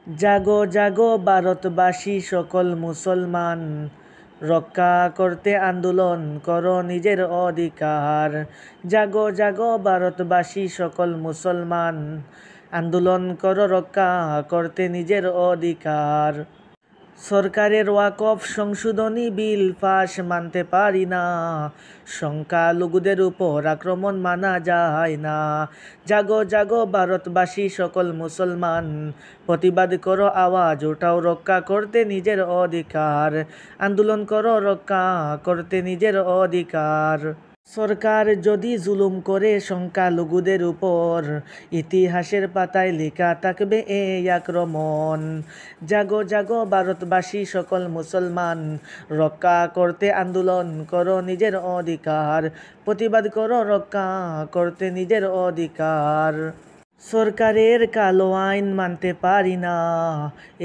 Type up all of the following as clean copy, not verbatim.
জাগো জাগো ভারতবাসী সকল মুসলমান, রক্ষা করতে আন্দোলন করো নিজের অধিকার। জাগো জাগো ভারতবাসী সকল মুসলমান, আন্দোলন করো রক্ষা করতে নিজের অধিকার। সরকারের ওয়াকফ সংশোধনী বিল পাশ মানতে পারি না, সংখ্যালঘুদের উপর আক্রমণ মানা যায় না। জাগো জাগো ভারতবাসী সকল মুসলমান, প্রতিবাদ করো, আওয়াজ ওঠাও, রক্ষা করতে নিজের অধিকার। আন্দোলন করো রক্ষা করতে নিজের অধিকার। সরকার যদি জুলুম করে সংখ্যালঘুদের উপর, ইতিহাসের পাতায় লেখা থাকবে এই আক্রমণ। জাগো জাগো ভারতবাসী সকল মুসলমান, রক্ষা করতে আন্দোলন করো নিজের অধিকার। প্রতিবাদ করো, রক্ষা করতে নিজের অধিকার। সরকারের কালো আইন মানতে পারি না,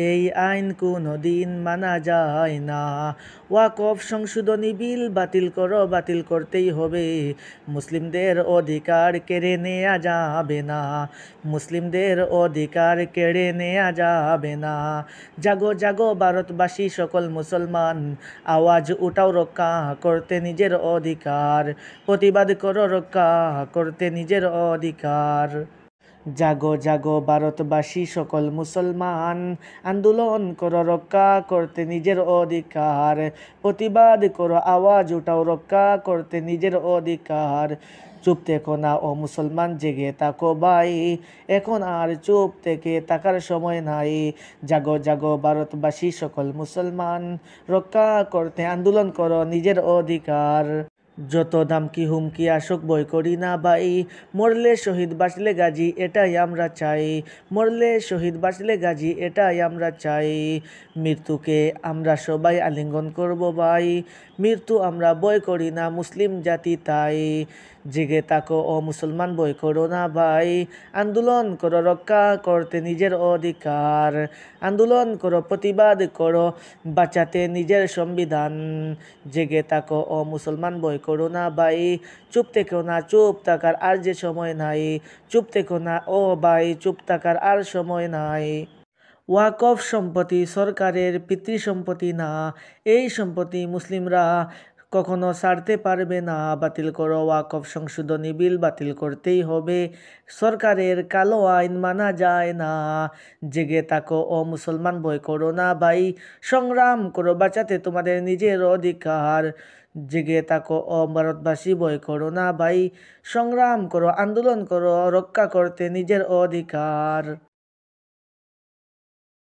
এই আইন কোনো দিন মানা যায় না। ওয়াকফ সংশোধনী বিল বাতিল করো, বাতিল করতেই হবে। মুসলিমদের অধিকার কেড়ে নেওয়া যাবে না, মুসলিমদের অধিকার কেড়ে নেওয়া যাবে না। জাগো জাগো ভারতবাসী সকল মুসলমান, আওয়াজ উঠাও, রক্ষা করতে নিজের অধিকার। প্রতিবাদ করো, রক্ষা করতে নিজের অধিকার। জাগো জাগো ভারতবাসী সকল মুসলমান, আন্দোলন করো রক্ষা করতে নিজের অধিকার। প্রতিবাদ করো, আওয়াজ উঠাও, রক্ষা করতে নিজের অধিকার। চুপ থেকো না ও মুসলমান, জেগে থাকো ভাই, এখন আর চুপ থেকে থাকার সময় নাই। জাগো জাগো ভারতবাসী সকল মুসলমান, রক্ষা করতে আন্দোলন করো নিজের অধিকার। যত দামকি হুমকি আসুক ভয় করি না ভাই, মরলে শহীদ বাঁচলে গাজী এটাই আমরা চাই। মরলে শহীদ বাঁচলে গাজী এটাই আমরা চাই। মৃত্যুকে আমরা সবাই আলিঙ্গন করব ভাই, মৃত্যু আমরা ভয় করি না মুসলিম জাতি তাই। জেগে থাকো ও মুসলমান, ভয় করো না ভাই, আন্দোলন করো রক্ষা করতে নিজের অধিকার। আন্দোলন করো, প্রতিবাদ করো, বাঁচাতে নিজের সংবিধান। জেগে থাকো ও মুসলমান, ভয় করো না ভাই, চুপ থেকো না, চুপ থাকার আর যে সময় নাই। চুপ থেকো না ও ভাই, চুপ থাকার আর সময় নাই। ওয়াকফ সম্পত্তি সরকারের পিতৃ সম্পত্তি না, এই সম্পত্তি মুসলিমরা কখনো ছাড়তে পারবে না। বাতিল করো ওয়াকফ সংশোধনী বিল, বাতিল করতেই হবে। সরকারের কালো আইন মানা যায় না। জেগে থাকো ও মুসলমান, ভয় করো না ভাই, সংগ্রাম করো বাঁচাতে তোমাদের নিজের অধিকার। জেগে থাকো ও ভারতবাসী, ভয় করো না ভাই, সংগ্রাম করো, আন্দোলন করো, রক্ষা করতে নিজের অধিকার।